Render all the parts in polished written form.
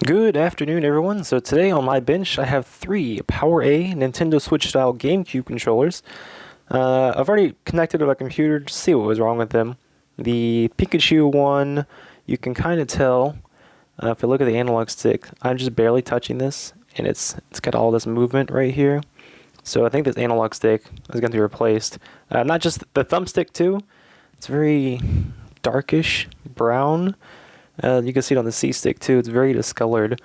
Good afternoon, everyone. So today on my bench, I have three PowerA Nintendo Switch style GameCube controllers. I've already connected to my computer to see what was wrong with them. The Pikachu one, you can kind of tell if you look at the analog stick. I'm just barely touching this, and it's got all this movement right here. So I think this analog stick is going to be replaced. Not just the thumbstick too. It's very darkish brown. You can see it on the C stick too. It's very discolored.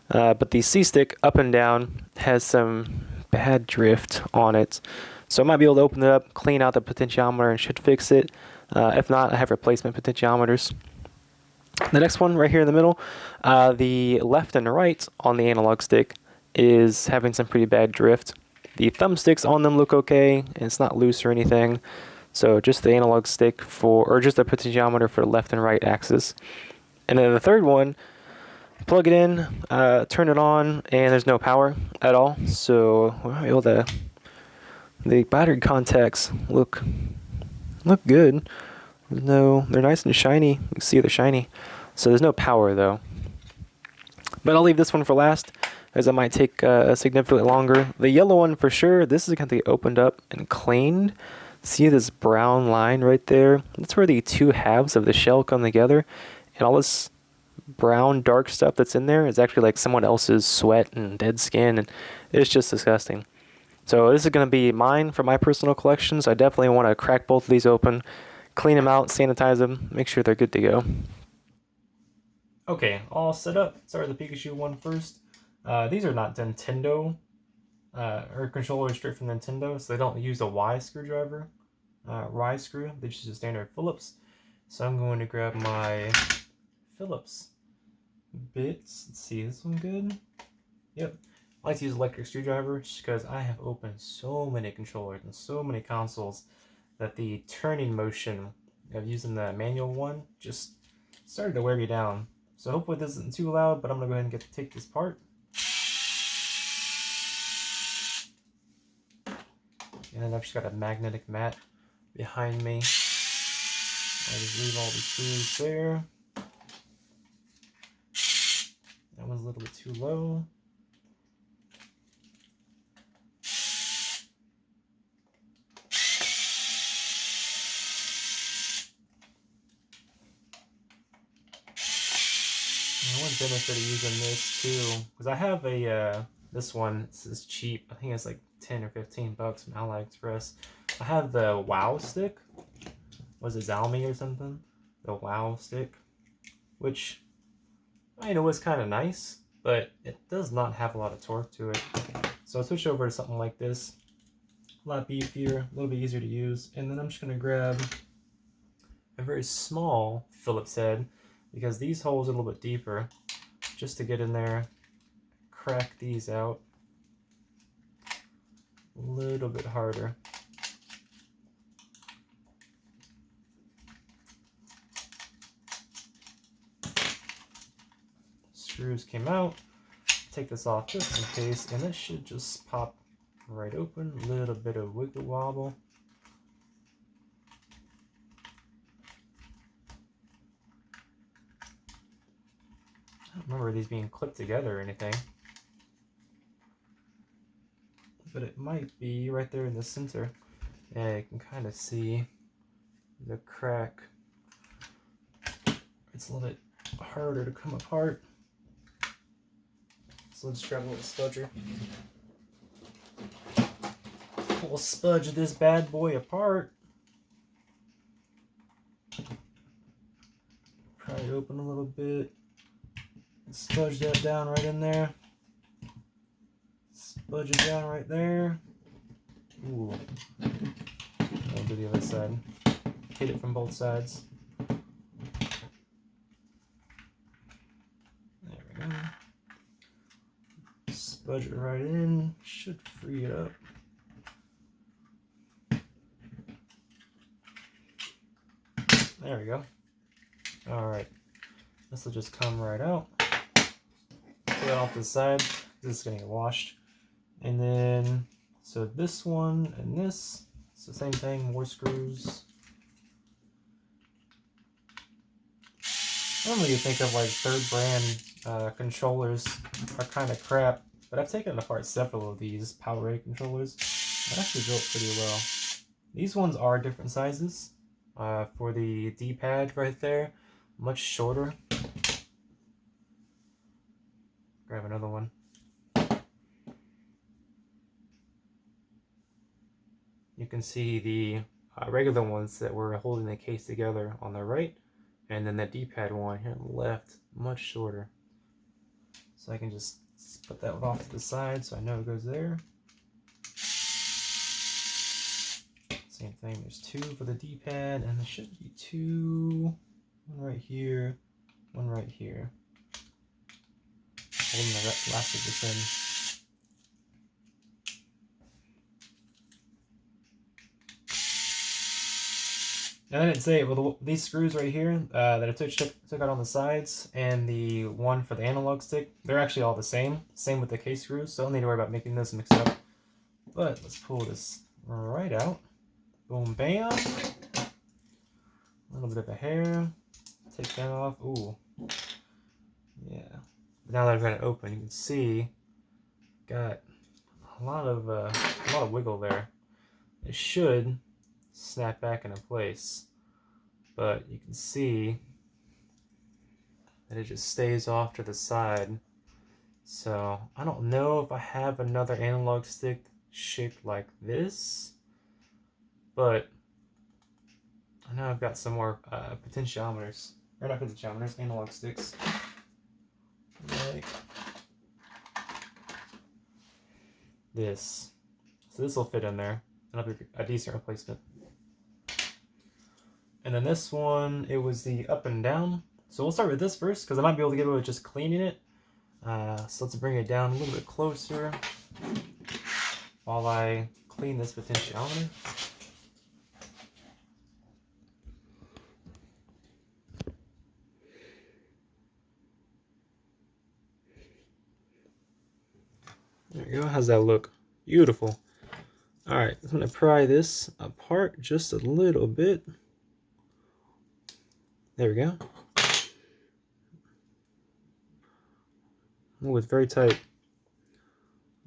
But the C stick up and down has some bad drift on it. So I might be able to open it up, clean out the potentiometer, and should fix it. If not, I have replacement potentiometers. The next one right here in the middle, the left and right on the analog stick is having some pretty bad drift. The thumbsticks on them look okay, and it's not loose or anything. So just the analog stick or just the potentiometer for the left and right axis. And then the third one, plug it in, turn it on, and there's no power at all. So we're able to. The battery contacts look good. They're nice and shiny. You can see they're shiny. So there's no power though. But I'll leave this one for last, as it might take significantly longer. The yellow one for sure. This is going to get opened up and cleaned. See this brown line right there? That's where the two halves of the shell come together. And all this brown, dark stuff that's in there is actually like someone else's sweat and dead skin, and it's just disgusting. So this is going to be mine for my personal collection, so I definitely want to crack both of these open, clean them out, sanitize them, make sure they're good to go. Okay, all set up. Start with the Pikachu one first. These are not Nintendo, or controllers straight from Nintendo, so they don't use a Y screwdriver, Y screw. They just use a standard Phillips. So I'm going to grab my Phillips bits. Let's see, this one good? Yep. I like to use electric screwdriver just because I have opened so many controllers and so many consoles that the turning motion of using the manual one just started to wear me down. So hopefully this isn't too loud, but I'm going to go ahead and take this part. And then I've just got a magnetic mat behind me. I'll just leave all the screws there. That one's a little bit too low. And one benefit of using this too, because I have a this one. This is cheap. I think it's like 10 or 15 bucks from AliExpress. I have the WoW stick. Was it Xiaomi or something? The WoW stick, which I know is kind of nice, but it does not have a lot of torque to it. So I'll switch over to something like this. A lot beefier, a little bit easier to use. And then I'm just going to grab a very small Phillips head, because these holes are a little bit deeper, just to get in there, crack these out a little bit harder. Screws came out. Take this off just in case, and this should just pop right open. A little bit of wiggle wobble. I don't remember these being clipped together or anything, but it might be right there in the center. Yeah, you can kind of see the crack. It's a little bit harder to come apart. So let's grab a little spudger. We'll spudge this bad boy apart. Pry it open a little bit. Spudge that down right in there. Spudge it down right there. Ooh. I'll do the other side. Hit it from both sides. There we go. Spudge it right in. Should free it up. There we go. Alright. This will just come right out. Put that off to the side. This is going to get washed. And then, so this one and this, it's the same thing, more screws. Normally you think of like third brand controllers are kind of crap, but I've taken apart several of these PowerA controllers. That actually built pretty well. These ones are different sizes. For the D-pad right there, much shorter. Grab another one. You can see the regular ones that were holding the case together on the right, and then the D-pad one here on the left, much shorter. So I can just put that one off to the side so I know it goes there. Same thing, there's two for the D-pad, and there should be two, one right here, one right here. Holding the elastic this in. And I didn't say it, well, these screws right here that I took out on the sides, and the one for the analog stick, they're actually all the same. Same with the case screws, so I don't need to worry about making this mixed up. But let's pull this right out. Boom, bam. A little bit of a hair. Take that off. Ooh. Yeah. But now that I've got it open, you can see got a lot of wiggle there. It should snap back into place, but you can see that it just stays off to the side. So I don't know if I have another analog stick shaped like this, but I know I've got some more potentiometers, or not potentiometers, analog sticks. Like this. So this will fit in there, and it'll be a decent replacement. And then this one, it was the up and down. So we'll start with this first, because I might be able to get away with just cleaning it. So let's bring it down a little bit closer while I clean this potentiometer. There you go. How's that look? Beautiful. All right, I'm going to pry this apart just a little bit. There we go. Oh, it's very tight.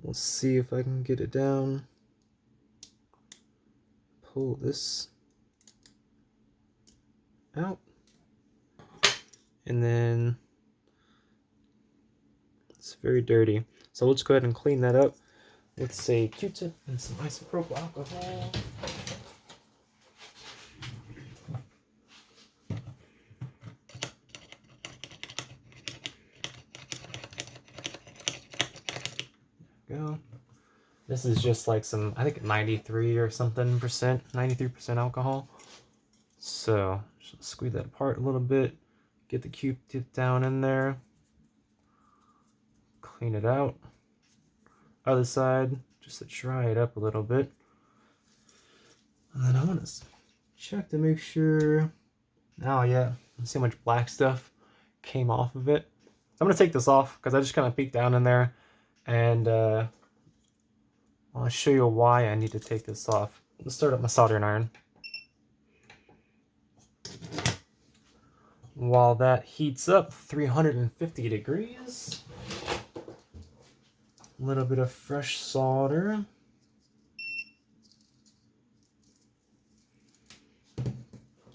We'll see if I can get it down. Pull this out. And then it's very dirty. So let's go ahead and clean that up with a Q-tip and some isopropyl alcohol. Go. This is just like some, I think 93 or something percent, 93% alcohol. So just squeeze that apart a little bit, get the Q-tip down in there, clean it out. Other side, just to dry it up a little bit. And then I want to check to make sure. Oh yeah, see how much black stuff came off of it. So I'm gonna take this off because I just kind of peeked down in there, and I'll show you why I need to take this off. Let's start up my soldering iron. While that heats up 350 degrees, a little bit of fresh solder.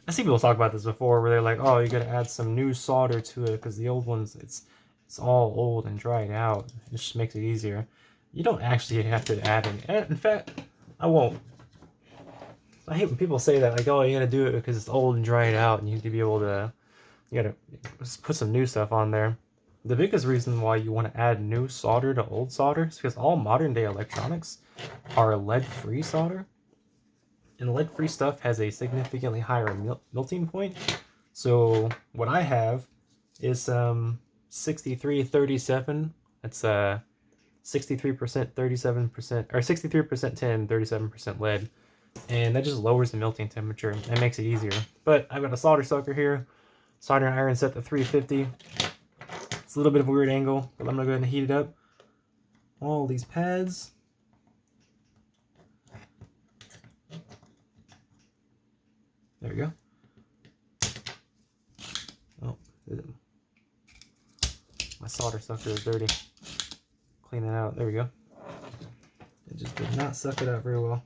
I see people talk about this before where they're like, oh, you gotta add some new solder to it because the old ones, it's all old and dried out. It just makes it easier. You don't actually have to add any. In fact, I won't. I hate when people say that, like, oh, you gotta do it because it's old and dried out and you need to be able to, you gotta just put some new stuff on there. The biggest reason why you want to add new solder to old solder is because all modern day electronics are lead-free solder. And lead-free stuff has a significantly higher melting point. So what I have is 6337. That's 63%, 37%, or 63% tin, 37% lead. And that just lowers the melting temperature and makes it easier. But I've got a solder sucker here. Soldering iron set to 350. It's a little bit of a weird angle, but I'm gonna go ahead and heat it up. All these pads. There we go. Oh, My solder sucker is dirty. Clean it out. There we go. It just did not suck it out very well.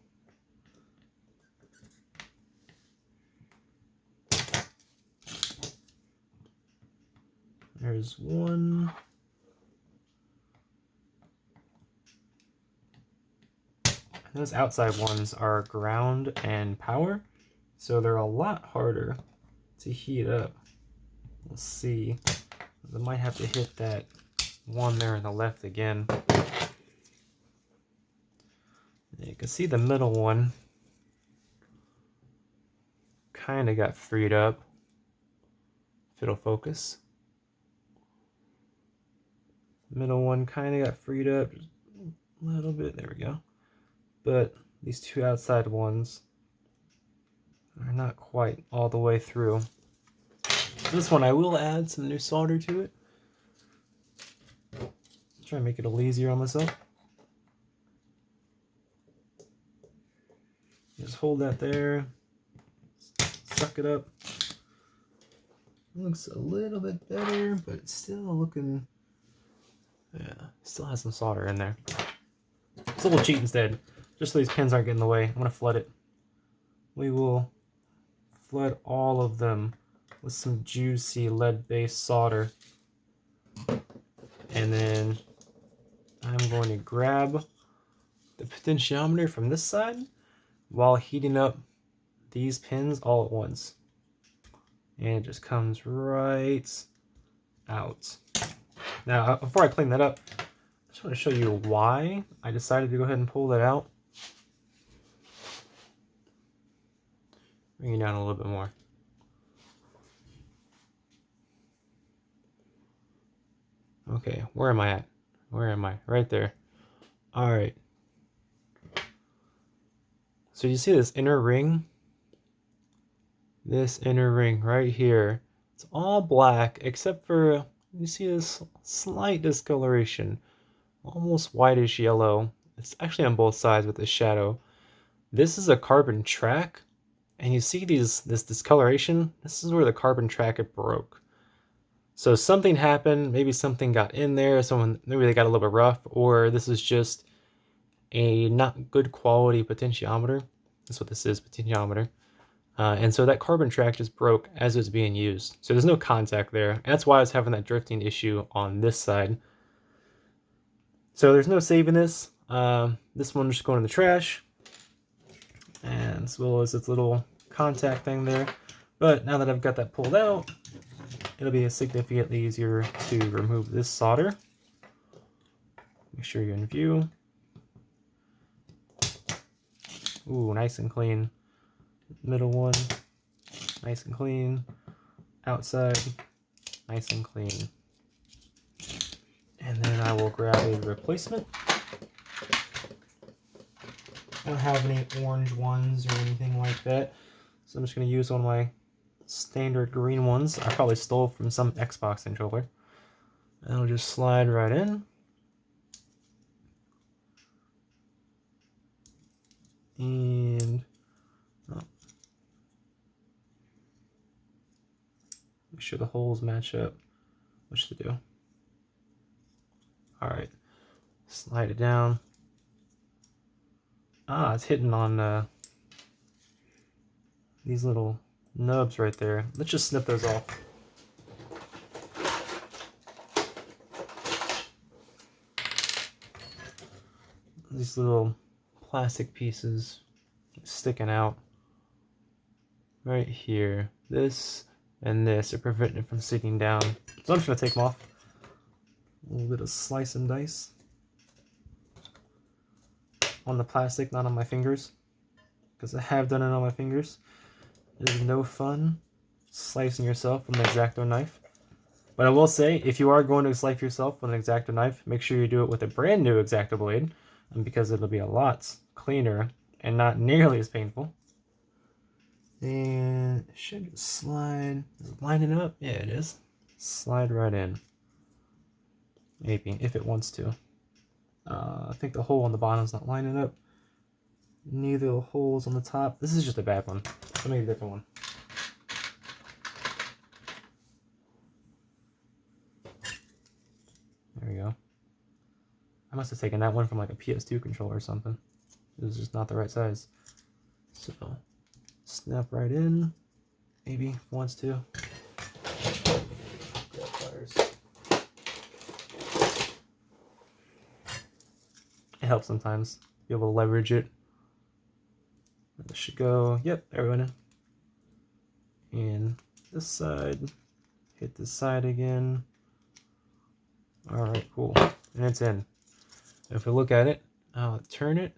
There's one. Those outside ones are ground and power, so they're a lot harder to heat up. We'll see. I might have to hit that one there on the left again. You can see the middle one kind of got freed up. If it'll focus. Middle one kind of got freed up just a little bit. There we go. But these two outside ones are not quite all the way through. This one I will add some new solder to it. Try and make it a little easier on myself. Just hold that there. Suck it up. Looks a little bit better, but it's still looking... Yeah, still has some solder in there. So we'll cheat instead. Just so these pins aren't getting in the way, I'm going to flood it. We will flood all of them with some juicy lead-based solder. And then I'm going to grab the potentiometer from this side while heating up these pins all at once. And it just comes right out. Now, before I clean that up, I just want to show you why I decided to go ahead and pull that out. Bring it down a little bit more. Okay, where am I at? Where am I? Right there. All right. So you see this inner ring? This inner ring right here. It's all black except for, you see this slight discoloration. Almost whitish yellow. It's actually on both sides with the shadow. This is a carbon track. And you see this discoloration? This is where the carbon track it broke. So something happened, maybe something got in there, maybe they got a little bit rough, or this is just a not good quality potentiometer. That's what this is, potentiometer. And so that carbon track just broke as it was being used. So there's no contact there. And that's why I was having that drifting issue on this side. So there's no saving this. This one's just going in the trash. And as well as its little contact thing there. But now that I've got that pulled out, it'll be significantly easier to remove this solder. Make sure you're in view. Ooh, nice and clean. Middle one, nice and clean. Outside, nice and clean. And then I will grab a replacement. I don't have any orange ones or anything like that, so I'm just going to use one of my standard green ones I probably stole from some Xbox controller. And it'll just slide right in. And make sure the holes match up. What should I do? Alright, slide it down. Ah, it's hitting on these little nubs right there. Let's just snip those off. These little plastic pieces sticking out right here. This and this are preventing it from sitting down. So I'm just going to take them off. A little bit of slice and dice on the plastic, not on my fingers, because I have done it on my fingers. It is no fun slicing yourself with an X-Acto knife. But I will say, if you are going to slice yourself with an X-Acto knife, make sure you do it with a brand new X-Acto blade, because it'll be a lot cleaner and not nearly as painful. And it should slide. Is it lining up? Yeah, it is. Slide right in. Maybe, if it wants to. I think the hole on the bottom is not lining up. Neither the holes on the top. This is just a bad one. Let me get a different one. I must have taken that one from like a PS2 controller or something. It was just not the right size. So snap right in. Maybe if it wants to. Grab pliers. It helps sometimes be able to leverage it. This should go. Yep, there we went in. And this side. Hit this side again. Alright, cool. And it's in. If we look at it, I'll turn it.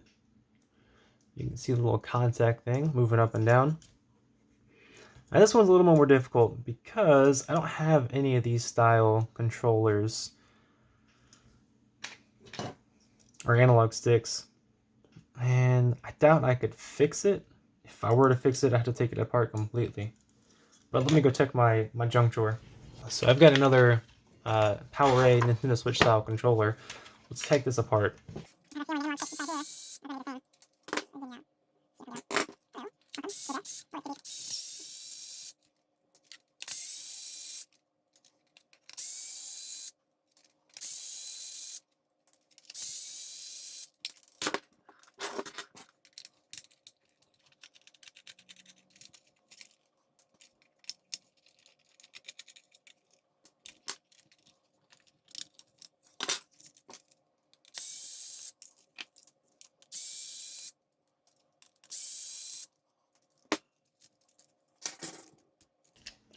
You can see the little contact thing moving up and down. Now this one's a little more difficult because I don't have any of these style controllers or analog sticks. And I doubt I could fix it. If I were to fix it, I have to take it apart completely. But let me go check my junk drawer. So I've got another PowerA Nintendo Switch style controller. Let's take this apart.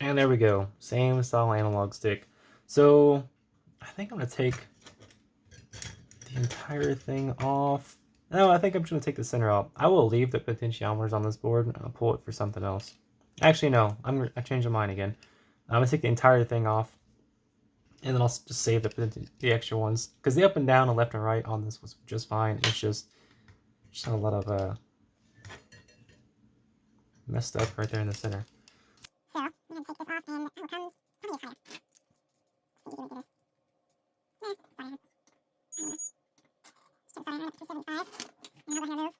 And there we go, same style analog stick. So I think I'm gonna take the entire thing off. No, I think I'm just gonna take the center out. I will leave the potentiometers on this board and I'll pull it for something else. Actually, no, I changed my mind again. I'm gonna take the entire thing off, and then I'll just save the extra ones because the up and down and left and right on this was just fine. It's just a lot of messed up right there in the center. So I'm gonna take this off and it will come probably higher.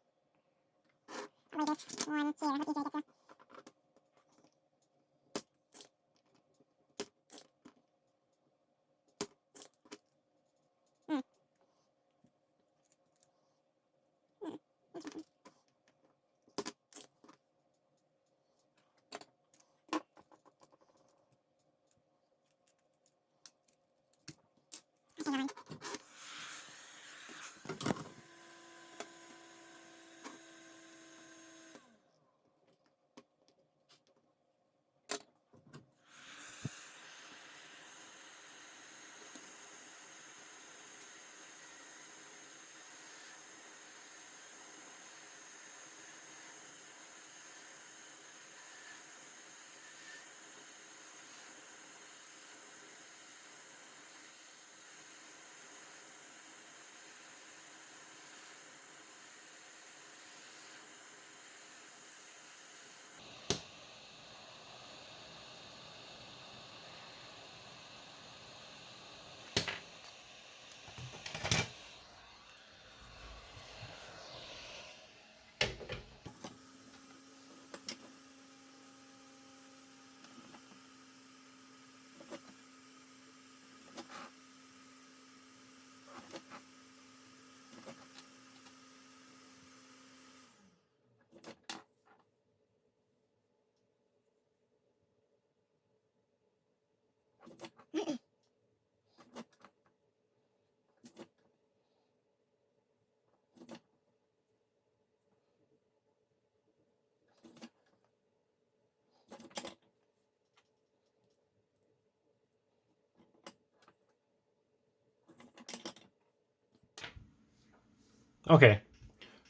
Okay,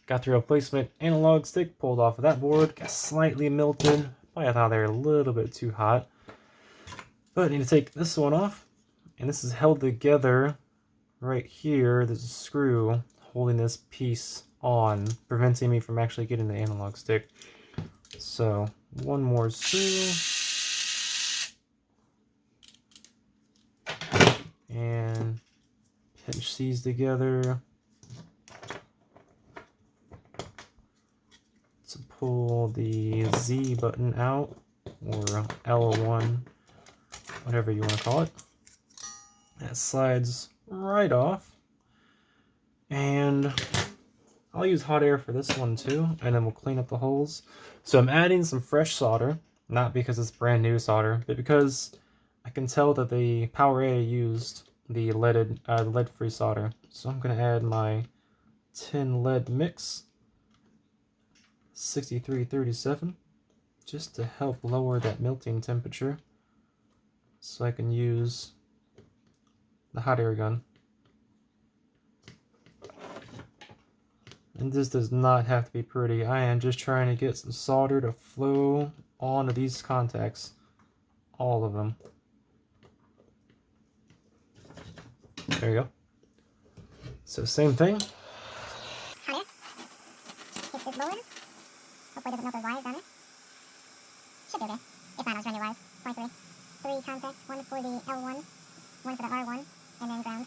got the replacement analog stick pulled off of that board, got slightly melted. Probably thought they were a little bit too hot. But I need to take this one off, and this is held together right here. There's a screw holding this piece on, preventing me from actually getting the analog stick. So one more screw. And pinch these together to pull the Z button out, or L1, whatever you want to call it. That slides right off. And I'll use hot air for this one too, and then we'll clean up the holes. So I'm adding some fresh solder, not because it's brand new solder, but because I can tell that the PowerA used the lead-free solder. So I'm gonna add my tin lead mix, 6337, just to help lower that melting temperature, so I can use the hot air gun. And this does not have to be pretty. I am just trying to get some solder to flow onto these contacts. All of them. There you go. So same thing. Hot air. Hit this lower. Hopefully it doesn't melt those wires down there. Should be okay. If not, I'll just run your wires. 23. 3 contacts. One for the L1. One for the R1. And then ground.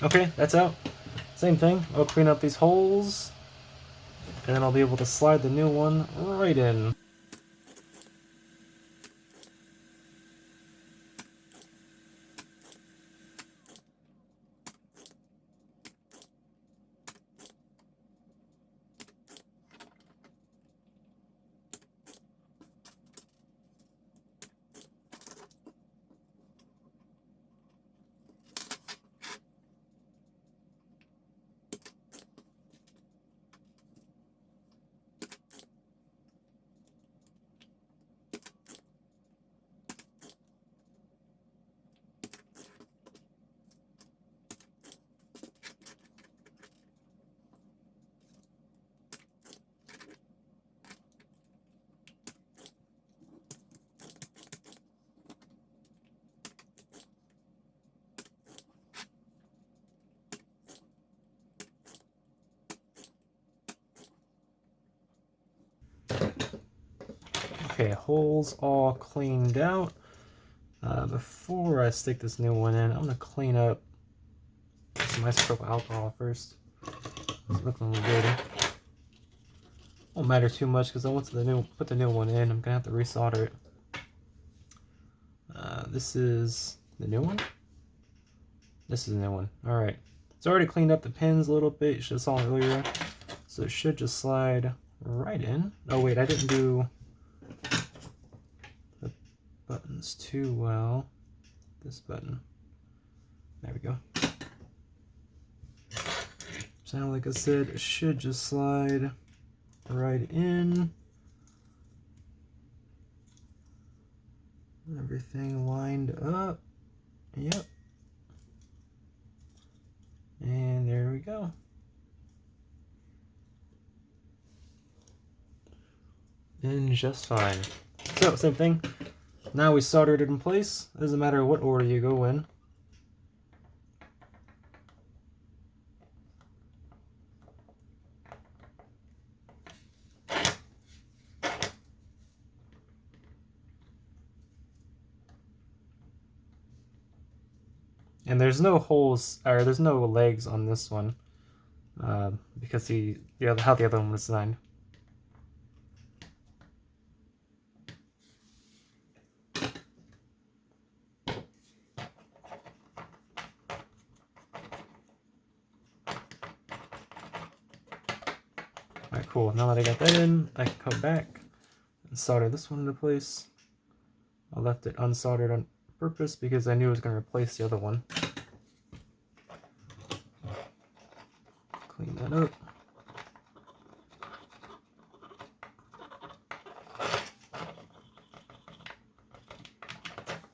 Okay, that's out. Same thing. I'll clean up these holes, and then I'll be able to slide the new one right in. Okay, holes all cleaned out. Before I stick this new one in, I'm gonna clean up some isopropyl alcohol first. It's looking a little dirty. Won't matter too much because I want to put the new one in. I'm gonna have to resolder it. This is the new one. This is the new one. All right. It's already cleaned up the pins a little bit. You should have saw it earlier. So it should just slide right in. Oh wait, I didn't do the buttons too well. This button. There we go. So now, like I said, it should just slide right in. Everything lined up. Yep. And there we go. And just fine. So, same thing. Now we soldered it in place. It doesn't matter what order you go in. And there's no holes, or there's no legs on this one, because how the other one was designed. Alright, cool. Now that I got that in, I can come back and solder this one into place. I left it unsoldered on purpose because I knew it was going to replace the other one. Clean that up.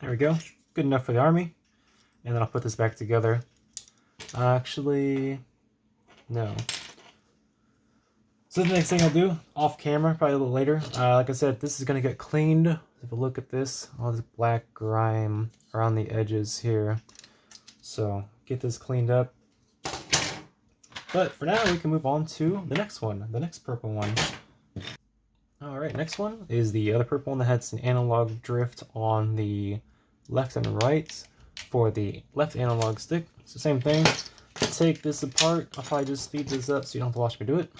There we go. Good enough for the army. And then I'll put this back together. Actually, no. So the next thing I'll do, off camera, probably a little later. Like I said, this is going to get cleaned. If you look at this, all this black grime around the edges here. So get this cleaned up. But for now, we can move on to the next one, the next purple one. Alright, next one is the other purple one that has an analog drift on the left and right for the left analog stick. It's the same thing. Take this apart. I'll probably just speed this up so you don't have to watch me do it.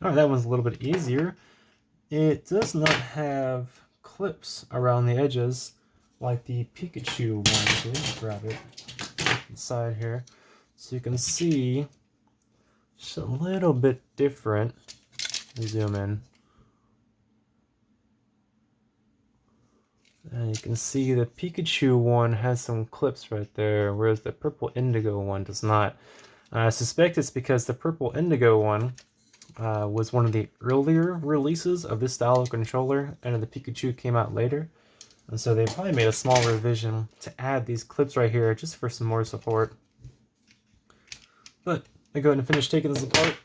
Alright, that one's a little bit easier. It does not have clips around the edges like the Pikachu one did. Grab it inside here. So you can see it's a little bit different. Zoom in. And you can see the Pikachu one has some clips right there, whereas the purple indigo one does not. I suspect it's because the purple indigo one was one of the earlier releases of this style of controller, and the Pikachu came out later. And so they probably made a small revision to add these clips right here just for some more support. But I go ahead and finish taking this apart.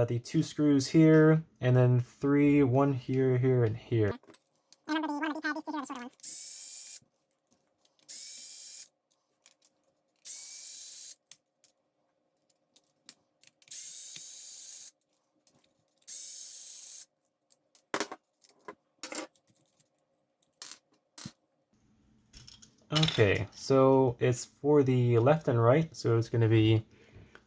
The 2 screws here, and then 3, 1 here, here, and here. Okay, so it's for the left and right, so it's going to be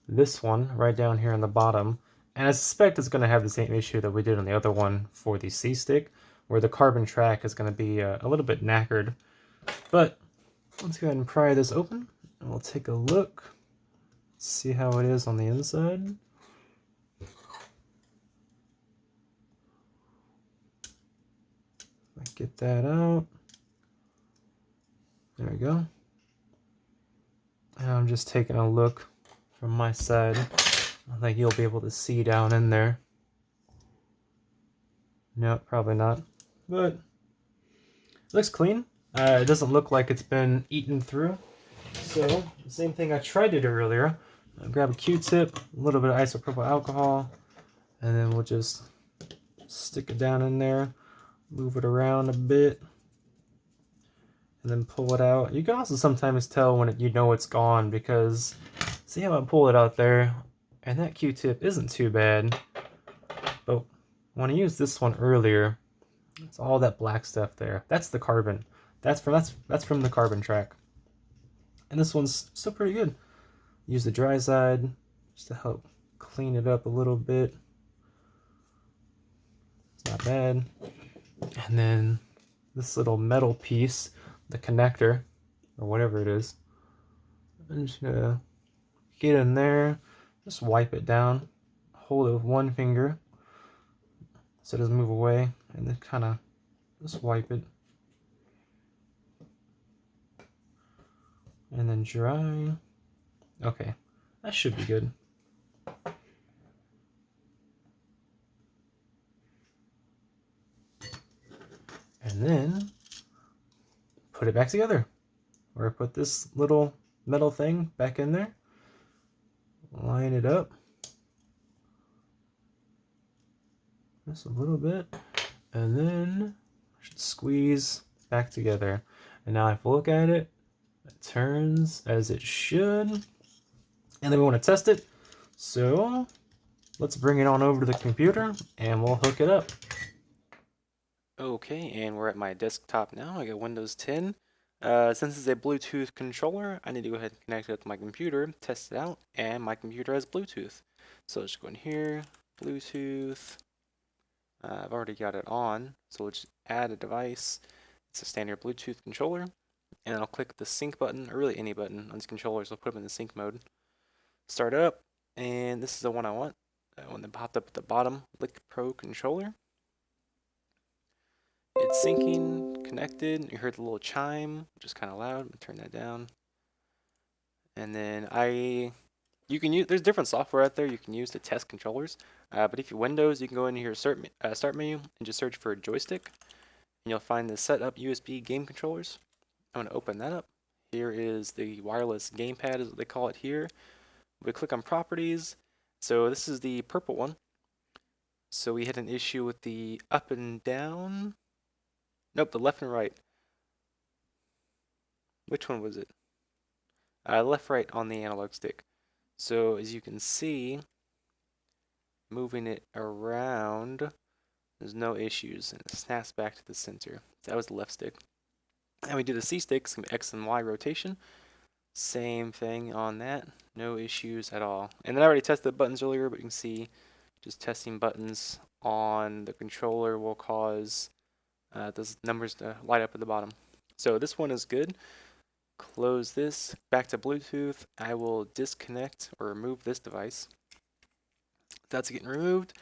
this one right down here on the bottom. And I suspect it's going to have the same issue that we did on the other one for the C-stick, where the carbon track is going to be a little bit knackered. But let's go ahead and pry this open, and we'll take a look, see how it is on the inside. Get that out. There we go. And I'm just taking a look from my side. I think you'll be able to see down in there. No, probably not. But it looks clean. It doesn't look like it's been eaten through. So, the same thing I tried to do earlier. I'll grab a Q-tip, a little bit of isopropyl alcohol, and then we'll just stick it down in there, move it around a bit, and then pull it out. You can also sometimes tell when you know it's gone, because see how I pull it out there, and that Q-tip isn't too bad. But when I used this one earlier, it's all that black stuff there. That's the carbon. That's from the carbon track. And this one's still pretty good. Use the dry side just to help clean it up a little bit. It's not bad. And then this little metal piece, the connector, or whatever it is, I'm just gonna get in there, just wipe it down, hold it with one finger so it doesn't move away, and then kind of just wipe it. And then dry. Okay, that should be good. And then put it back together. Or put this little metal thing back in there. Line it up. Just a little bit. And then I should squeeze back together. And now if we look at it, it turns as it should. And then we want to test it. So let's bring it on over to the computer and we'll hook it up. Okay, and we're at my desktop now. I got Windows 10. Since it's a Bluetooth controller, I need to go ahead and connect it to my computer, test it out, and my computer has Bluetooth. So let's go in here, Bluetooth. I've already got it on, so we'll just add a device. It's a standard Bluetooth controller, and I'll click the sync button, or really any button on these controllers. I'll put them in the sync mode. Start up, and this is the one I want. One that popped up at the bottom, Lick Pro controller. It's syncing, connected. You heard the little chime, which is kind of loud. I'm gonna turn that down. And then you can use. There's different software out there you can use to test controllers. But if you Windows, you can go into your start menu and just search for joystick. and you'll find the Setup USB game controllers. I'm going to open that up. Here is the wireless gamepad, is what they call it here. We click on Properties. So this is the purple one. So we had an issue with the up and down. Nope, the left and right. Which one was it? Left, right on the analog stick. So as you can see, moving it around, there's no issues, and it snaps back to the center. That was the left stick. And we do the C stick, some X and Y rotation. Same thing on that, no issues at all. And then I already tested the buttons earlier, but you can see just testing buttons on the controller will cause those numbers to light up at the bottom. So this one is good. Close this, back to Bluetooth. I will disconnect or remove this device. That's getting removed.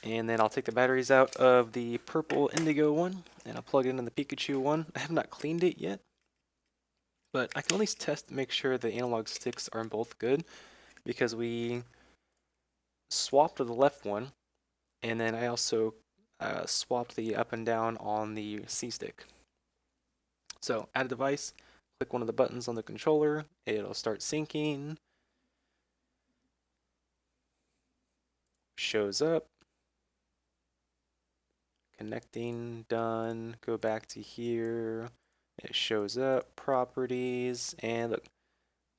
And then I'll take the batteries out of the purple indigo one and I'll plug it into the Pikachu one. I have not cleaned it yet, but I can at least test to make sure the analog sticks are both good, because we swapped the left one and then I also swapped the up and down on the C stick. So add a device, click one of the buttons on the controller, it'll start syncing. Shows up. Connecting, done. Go back to here. It shows up, properties, and look,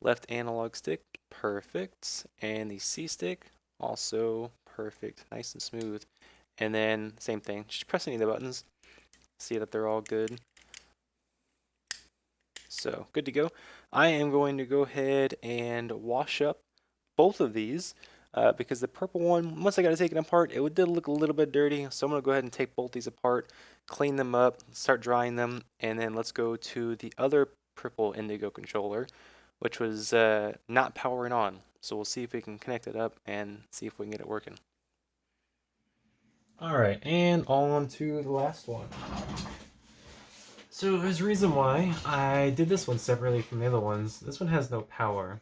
left analog stick, perfect. And the C stick, also perfect, nice and smooth. And then same thing, just press any of the buttons, see that they're all good. So good to go. I am going to go ahead and wash up both of these because the purple one, once I got it taken apart, it did look a little bit dirty. So I'm going to go ahead and take both these apart, clean them up, start drying them, and then let's go to the other purple indigo controller, which was not powering on. So we'll see if we can connect it up and see if we can get it working. Alright, and on to the last one. So there's a reason why I did this one separately from the other ones. This one has no power.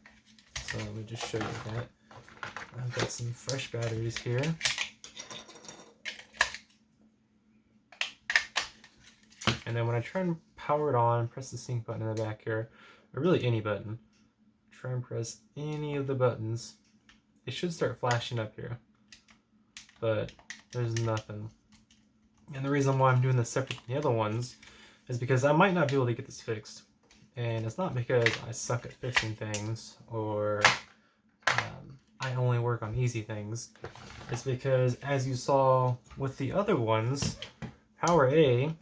So let me just show you that. I've got some fresh batteries here. And then when I try and power it on, press the sync button in the back here, or really any button, try and press any of the buttons, it should start flashing up here. But there's nothing. And the reason why I'm doing this separate from the other ones is because I might not be able to get this fixed. And it's not because I suck at fixing things or I only work on easy things. It's because, as you saw with the other ones, PowerA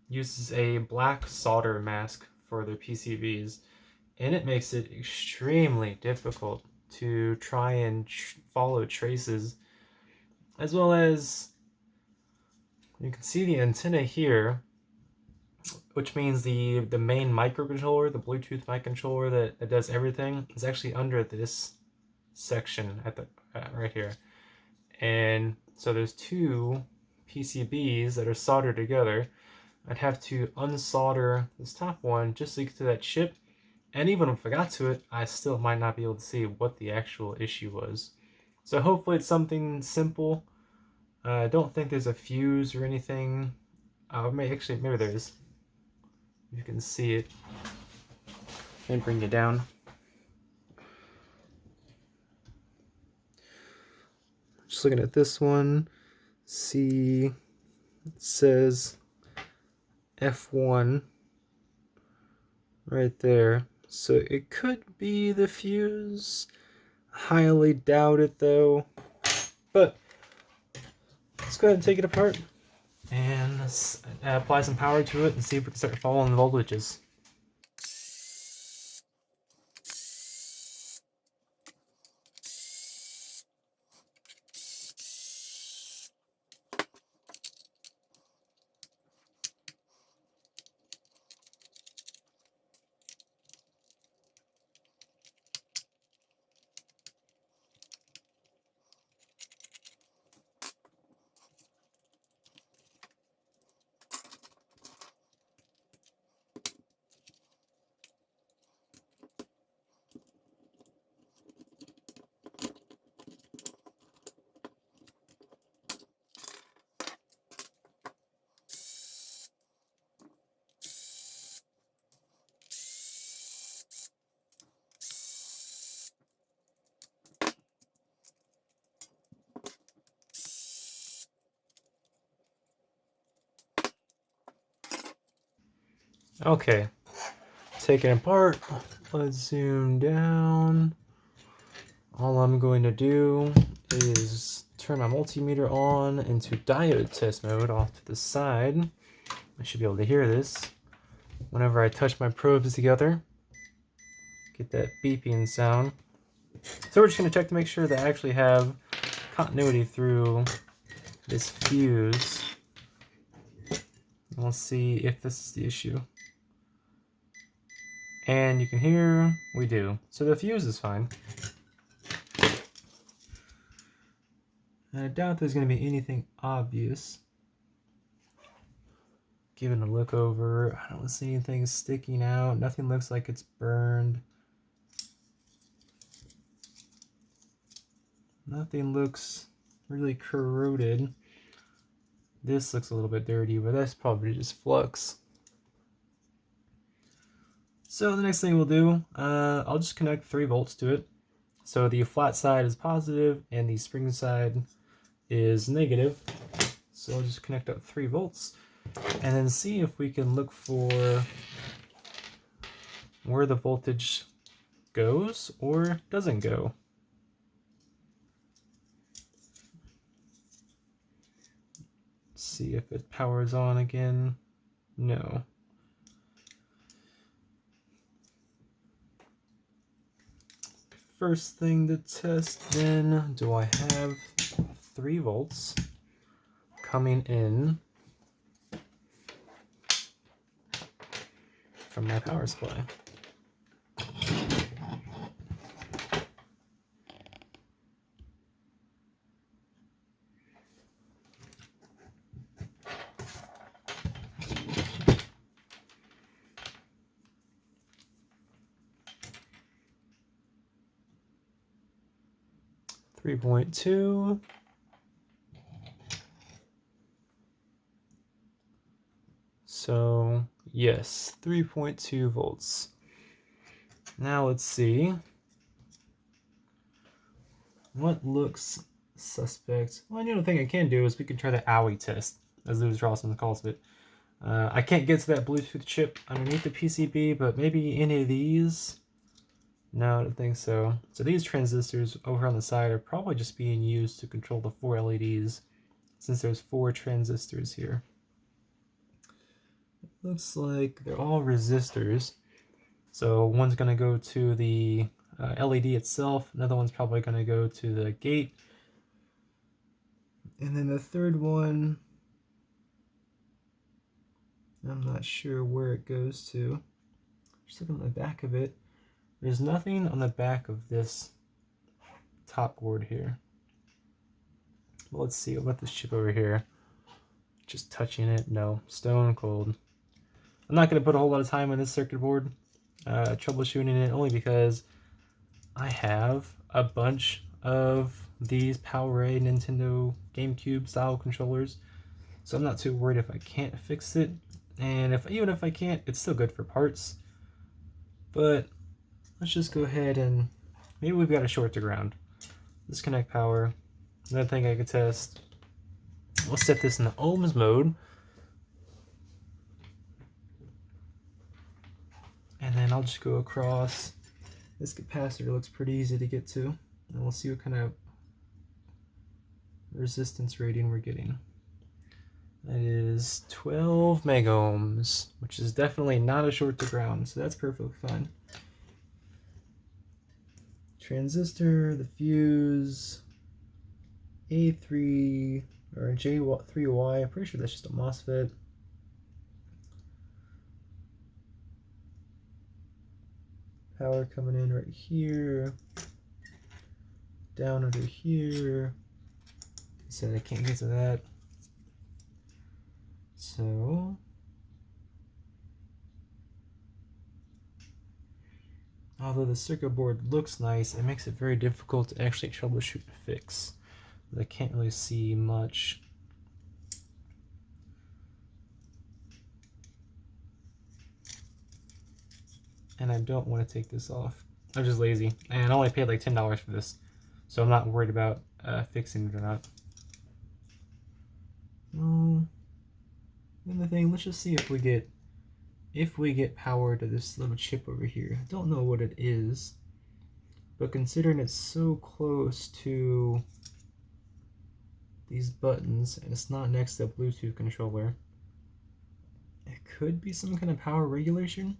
uses a black solder mask for their PCBs, and it makes it extremely difficult to try and follow traces, as well as you can see the antenna here, which means the main microcontroller, the Bluetooth microcontroller that does everything, is actually under this section at the right here. And so there's two PCBs that are soldered together. I'd have to unsolder this top one just to get to that chip, and even if I got to it, I still might not be able to see what the actual issue was. So hopefully it's something simple. I don't think there's a fuse or anything. Maybe there is. You can see it. And bring it down. Just looking at this one, see it says F1 right there. So it could be the fuse. Highly doubt it though. But let's go ahead and take it apart and apply some power to it and see if we can start following the voltages. Okay, take it apart. Let's zoom down. All I'm going to do is turn my multimeter on into diode test mode off to the side. I should be able to hear this whenever I touch my probes together. Get that beeping sound. So we're just going to check to make sure that I actually have continuity through this fuse. And we'll see if this is the issue. And you can hear we do. So the fuse is fine. And I doubt there's going to be anything obvious. Giving a look over, I don't see anything sticking out. Nothing looks like it's burned. Nothing looks really corroded. This looks a little bit dirty, but that's probably just flux. So the next thing we'll do, I'll just connect 3 volts to it. So the flat side is positive and the spring side is negative. So I'll just connect up 3 volts and then see if we can look for where the voltage goes or doesn't go. See if it powers on again. No. First thing to test then, do I have 3 volts coming in from my power supply? .2. So yes, 3.2 volts. Now let's see what looks suspect. Well, the other thing I can do is we can try the OWI test, as Lewis Rawson calls it. I can't get to that Bluetooth chip underneath the PCB, but maybe any of these. No, I don't think so. So these transistors over on the side are probably just being used to control the 4 LEDs, since there's 4 transistors here. It looks like they're all resistors. So one's going to go to the LED itself, another one's probably going to go to the gate, and then the third one, I'm not sure where it goes to. Just look on the back of it. There's nothing on the back of this top board here. Well, let's see about this chip over here. Just touching it, no, stone cold. I'm not going to put a whole lot of time on this circuit board, troubleshooting it, only because I have a bunch of these PowerA Nintendo GameCube style controllers, so I'm not too worried if I can't fix it. And even if I can't, it's still good for parts. But let's just go ahead and maybe we've got a short to ground. Disconnect power. Another thing I could test. We'll set this in the ohms mode. And then I'll just go across. This capacitor looks pretty easy to get to. And we'll see what kind of resistance rating we're getting. That is 12 megohms, which is definitely not a short to ground, so that's perfectly fine. Transistor, the fuse, A3 or J3Y, I'm pretty sure that's just a MOSFET. Power coming in right here, down under here. Said I can't get to that. So although the circuit board looks nice, it makes it very difficult to actually troubleshoot and fix. I can't really see much. And I don't want to take this off. I'm just lazy. And I only paid like $10 for this, so I'm not worried about fixing it or not. Well, another thing, let's just see if we get if we get power to this little chip over here. I don't know what it is, but considering it's so close to these buttons and it's not next to a Bluetooth controller, it could be some kind of power regulation.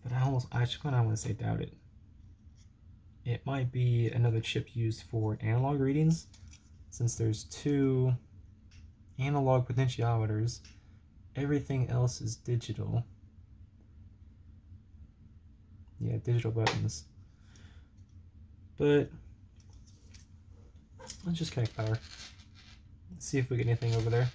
But I just kind of want to say doubt it. It might be another chip used for analog readings, since there's 2 analog potentiometers. Everything else is digital. Yeah, digital buttons. But let's just connect power. Let's see if we get anything over there.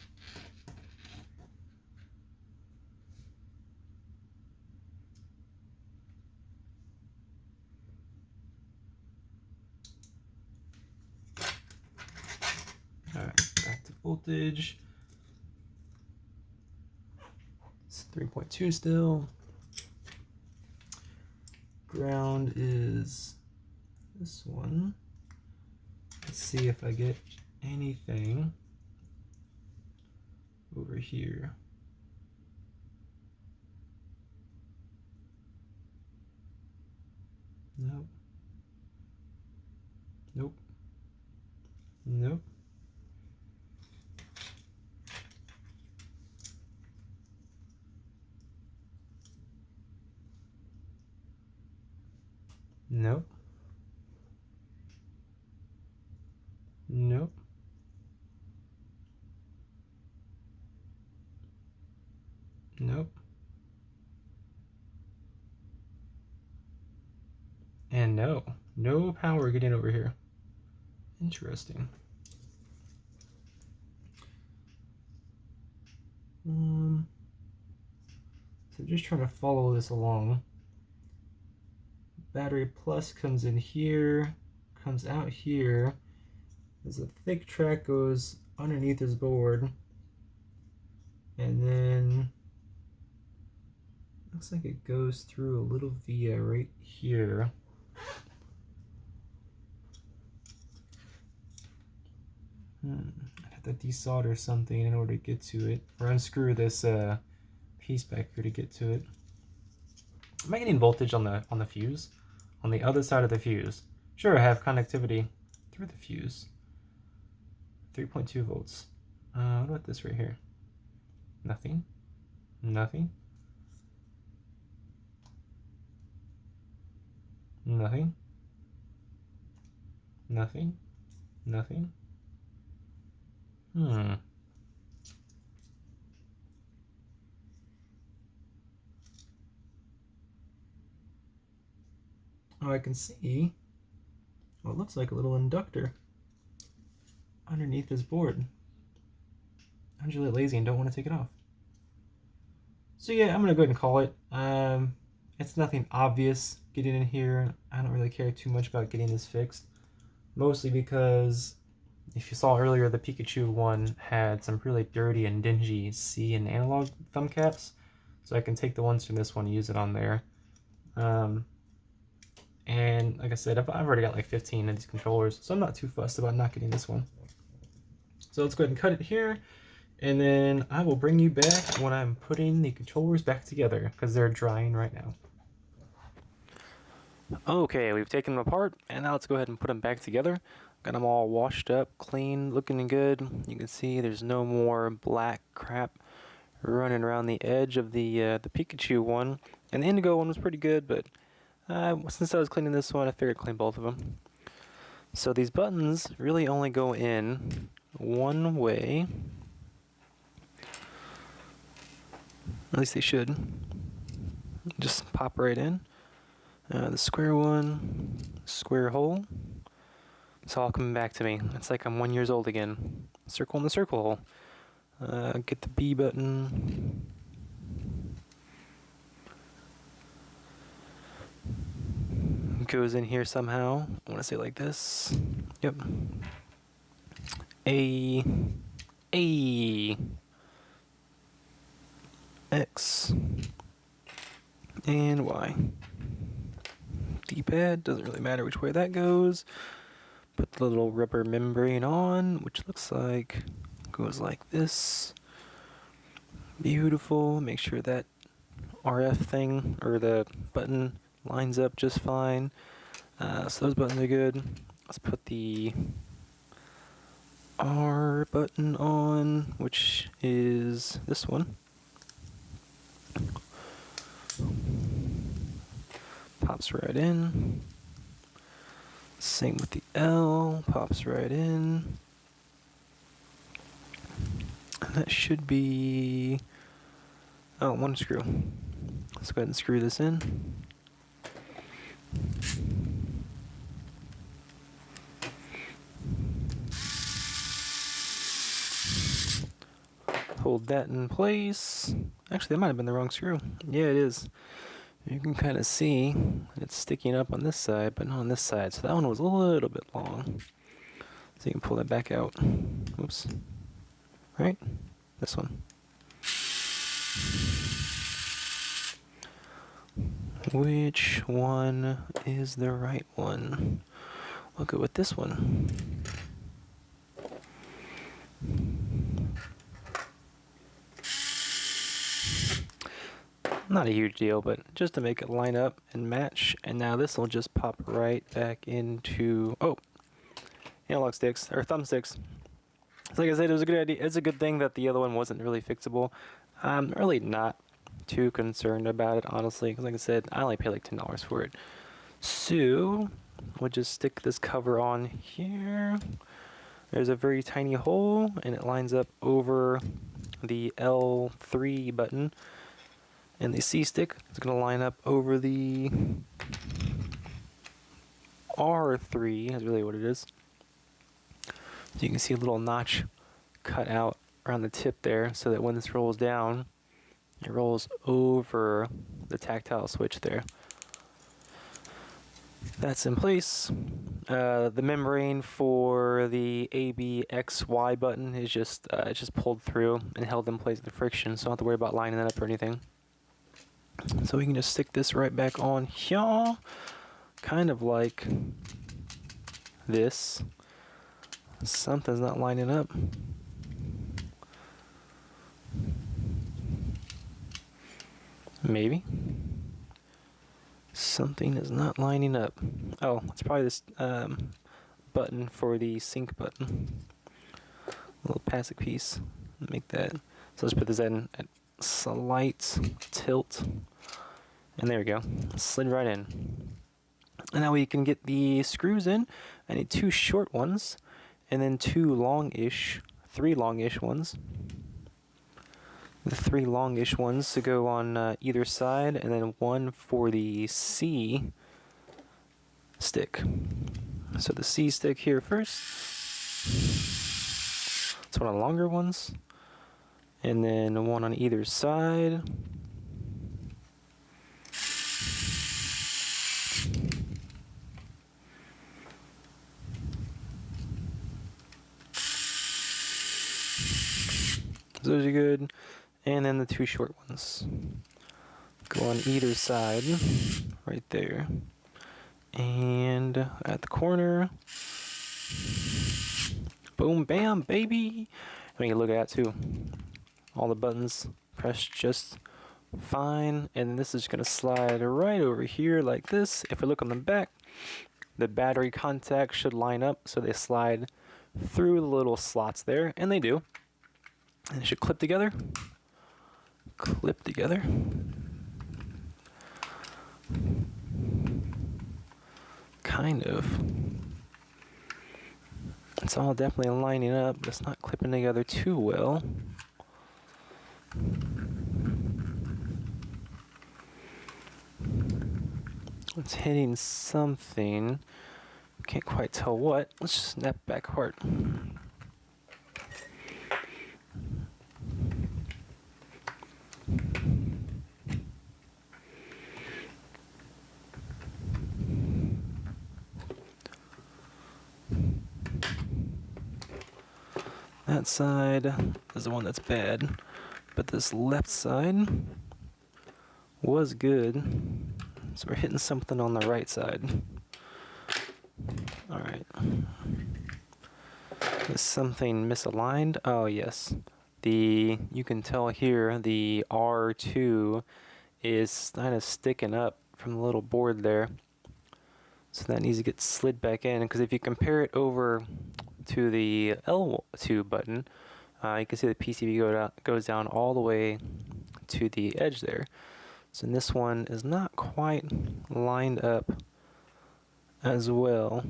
Alright, back to voltage. It's 3.2 still. Ground is this one. Let's see if I get anything over here. Nope. Nope. Nope. Nope. Nope. Nope. And no power getting over here. Interesting. So just trying to follow this along. Battery plus comes in here, comes out here. There's a thick track goes underneath this board, and then looks like it goes through a little via right here. I have to desolder something in order to get to it, or unscrew this piece back here to get to it. Am I getting voltage on the fuse? On the other side of the fuse. Sure, I have connectivity through the fuse. 3.2 volts. What about this right here? Nothing. Nothing. Nothing. Nothing. Nothing. Oh, I can see what looks like a little inductor underneath this board. I'm just really lazy and don't want to take it off. So yeah, I'm gonna go ahead and call it. It's nothing obvious getting in here. I don't really care too much about getting this fixed. Mostly because if you saw earlier, the Pikachu one had some really dirty and dingy C and analog thumb caps. So I can take the ones from this one and use it on there. And like I said, I've already got like 15 of these controllers, so I'm not too fussed about not getting this one. So let's go ahead and cut it here, and then I will bring you back when I'm putting the controllers back together, because they're drying right now. Okay, we've taken them apart, and now let's go ahead and put them back together. Got them all washed up, clean, looking good. You can see there's no more black crap running around the edge of the Pikachu one. And the Indigo one was pretty good, but since I was cleaning this one, I figured I'd clean both of them. So these buttons really only go in one way. At least they should. Just pop right in. The square one, square hole. It's all coming back to me. It's like I'm 1 year old again. Circle in the circle hole. Get the B button. Goes in here somehow. I want to say like this. Yep. A X and Y. D-pad, doesn't really matter which way that goes. Put the little rubber membrane on, which looks like goes like this. Beautiful. Make sure that RF thing or the button lines up just fine. So those buttons are good. Let's put the R button on, which is this one. Pops right in. Same with the L, pops right in. And that should be, oh, one screw. Let's go ahead and screw this in. Hold that in place. Actually, that might have been the wrong screw. Yeah, it is. You can kind of see it's sticking up on this side, but not on this side. So that one was a little bit long. So you can pull that back out. Oops. Right? This one. Which one is the right one? We'll go with this one. Not a huge deal, but just to make it line up and match. And now this will just pop right back into, oh, analog sticks, or thumbsticks. So like I said, it was a good idea. It's a good thing that the other one wasn't really fixable. I'm really not too concerned about it, honestly, because like I said, I only paid like $10 for it. So we'll just stick this cover on here. There's a very tiny hole, and it lines up over the L3 button. And the C stick is going to line up over the R3, is really what it is. So you can see a little notch cut out around the tip there, so that when this rolls down, it rolls over the tactile switch there. That's in place. The membrane for the ABXY button is just it's just pulled through and held in place with the friction, so I don't have to worry about lining that up or anything. So we can just stick this right back on here, kind of like this. Something's not lining up. Maybe. Something is not lining up. Oh, it's probably this button for the sync button. A little plastic piece. Make that. So let's put this in at slight tilt. And there we go. Slid right in. And now we can get the screws in. I need 2 short ones, and then 3 longish ones. The 3 longish ones to go on either side, and then 1 for the C stick. So the C stick here first. It's one of the longer ones. And then 1 on either side. So those are good. And then the 2 short ones go on either side, right there. And at the corner, boom, bam, baby. And you can look at that too. All the buttons pressed just fine. And this is gonna slide right over here like this. If we look on the back, the battery contacts should line up so they slide through the little slots there, and they do. And it should clip together. Clip together. Kind of. It's all definitely lining up, but it's not clipping together too well. It's hitting something. Can't quite tell what. Let's just snap back apart. That side is the one that's bad, but this left side was good. So we're hitting something on the right side. Alright. Is something misaligned? Oh yes. you can tell here the R2 is kind of sticking up from the little board there. So that needs to get slid back in, because if you compare it over to the L2 button, you can see the PCB goes down all the way to the edge there. So this one is not quite lined up as well.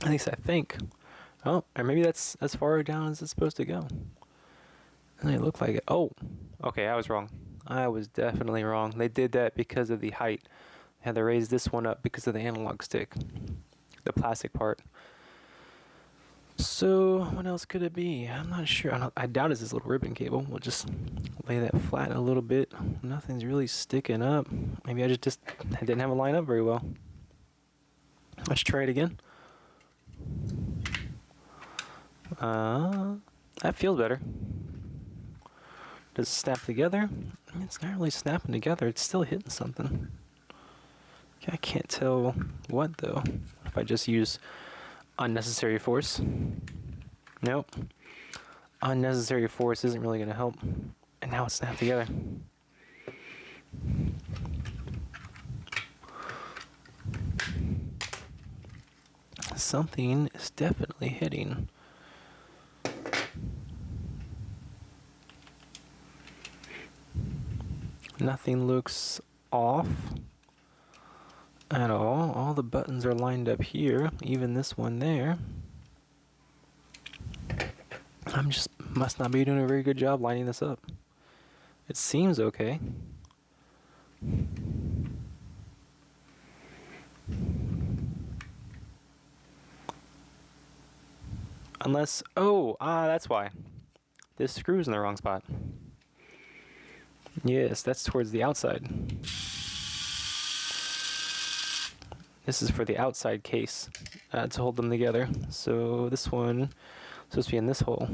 At least I think. Oh, or maybe that's as far down as it's supposed to go. And it looked like it. Oh, okay, I was wrong. I was definitely wrong. They did that because of the height. They had to raise this one up because of the analog stick, the plastic part. So what else could it be? I'm not sure. I doubt it's this little ribbon cable. We'll just lay that flat a little bit. Nothing's really sticking up. Maybe I didn't have it lined up very well. Let's try it again. That feels better. Does it snap together? It's not really snapping together. It's still hitting something. I can't tell what though. If I just use unnecessary force. Nope. Unnecessary force isn't really going to help. And now it's snapped together. Something is definitely hitting. Nothing looks off at all. All the buttons are lined up here, even this one there. Must not be doing a very good job lining this up. It seems okay. Unless, that's why. This screw's in the wrong spot. Yes, that's towards the outside. This is for the outside case to hold them together. So this one is supposed to be in this hole.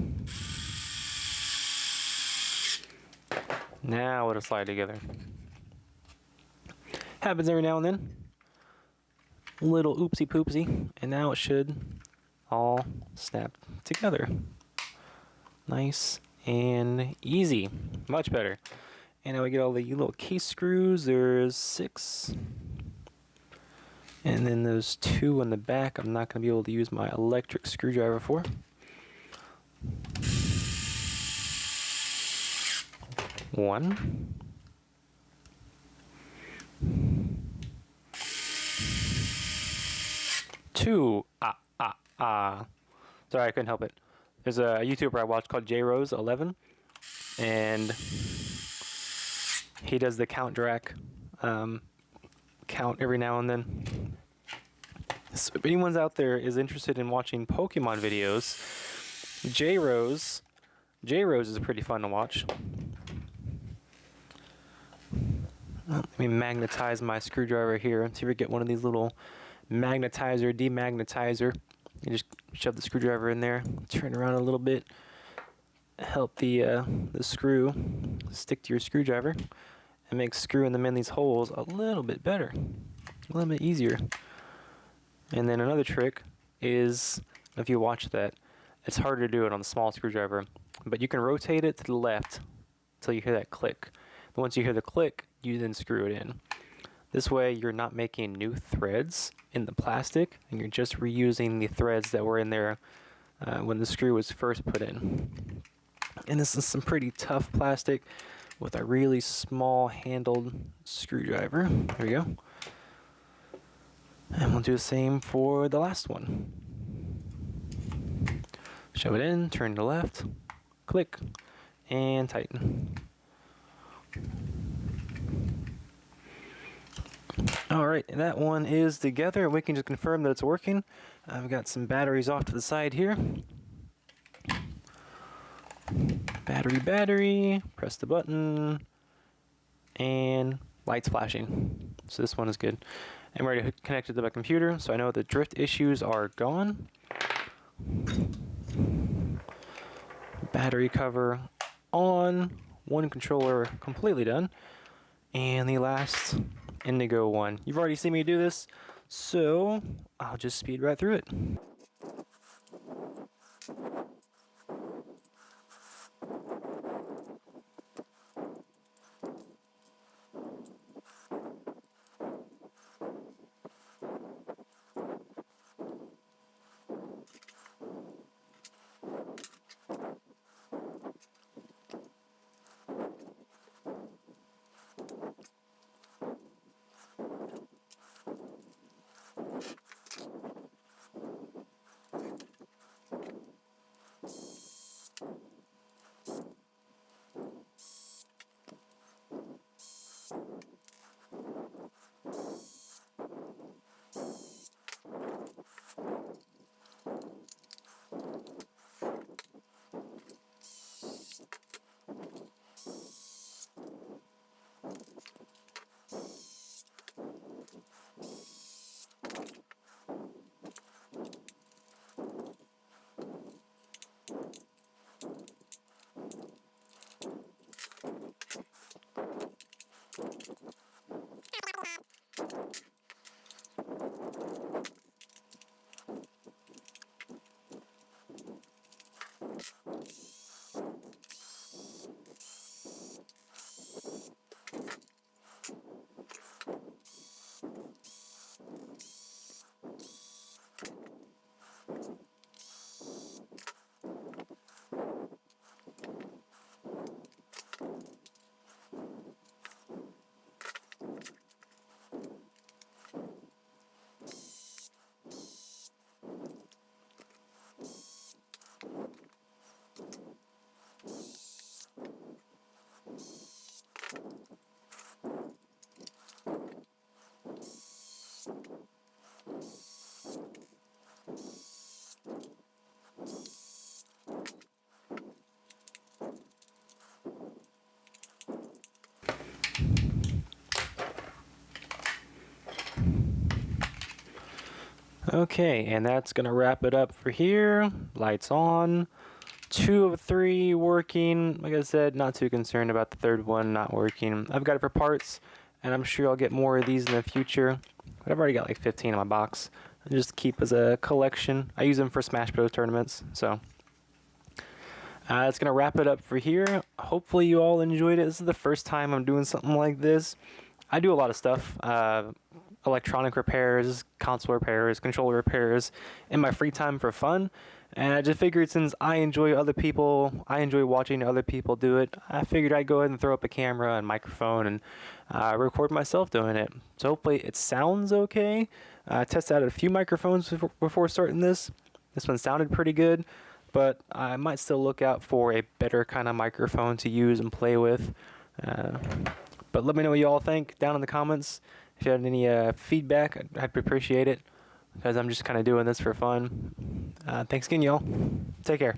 Now it'll slide together. Happens every now and then. Little oopsie poopsie, and now it should all snap together. Nice and easy. Much better. And now we get all the little case screws. There's 6. And then those 2 on the back I'm not going to be able to use my electric screwdriver for. One. Two. Sorry, I couldn't help it. There's a YouTuber I watch called JRose11, and he does the count drag count every now and then. So if anyone's out there is interested in watching Pokemon videos, JRose is pretty fun to watch. Let me magnetize my screwdriver here. See if we get one of these little magnetizer, demagnetizer. You just shove the screwdriver in there, turn around a little bit, help the screw stick to your screwdriver, and make screwing them in these holes a little bit better, a little bit easier. And then another trick is, if you watch that, it's harder to do it on the small screwdriver, but you can rotate it to the left until you hear that click. And once you hear the click, you then screw it in. This way you're not making new threads in the plastic, and you're just reusing the threads that were in there when the screw was first put in. And this is some pretty tough plastic with a really small handled screwdriver. There we go. And we'll do the same for the last one. Shove it in, turn to the left, click, and tighten. Alright, that one is together. We can just confirm that it's working. I've got some batteries off to the side here. Battery, press the button, and lights flashing. So this one is good. I'm ready to connect it to my computer, so I know the drift issues are gone. Battery cover on, one controller completely done, and the last Indigo one. You've already seen me do this, so I'll just speed right through it. Okay, and that's gonna wrap it up for here. Lights on. 2 of 3 working. Like I said, not too concerned about the third one not working. I've got it for parts, and I'm sure I'll get more of these in the future. But I've already got like 15 in my box. I just keep as a collection. I use them for Smash Bros. Tournaments, so. That's gonna wrap it up for here. Hopefully you all enjoyed it. This is the first time I'm doing something like this. I do a lot of stuff. Electronic repairs, console repairs, controller repairs in my free time for fun. And I just figured since I enjoy watching other people do it, I figured I'd go ahead and throw up a camera and microphone and record myself doing it. So hopefully it sounds okay. I tested out a few microphones before starting this. This one sounded pretty good, but I might still look out for a better kind of microphone to use and play with. But let me know what you all think down in the comments. If you had any feedback, I'd appreciate it, because I'm just kind of doing this for fun. Thanks again, y'all. Take care.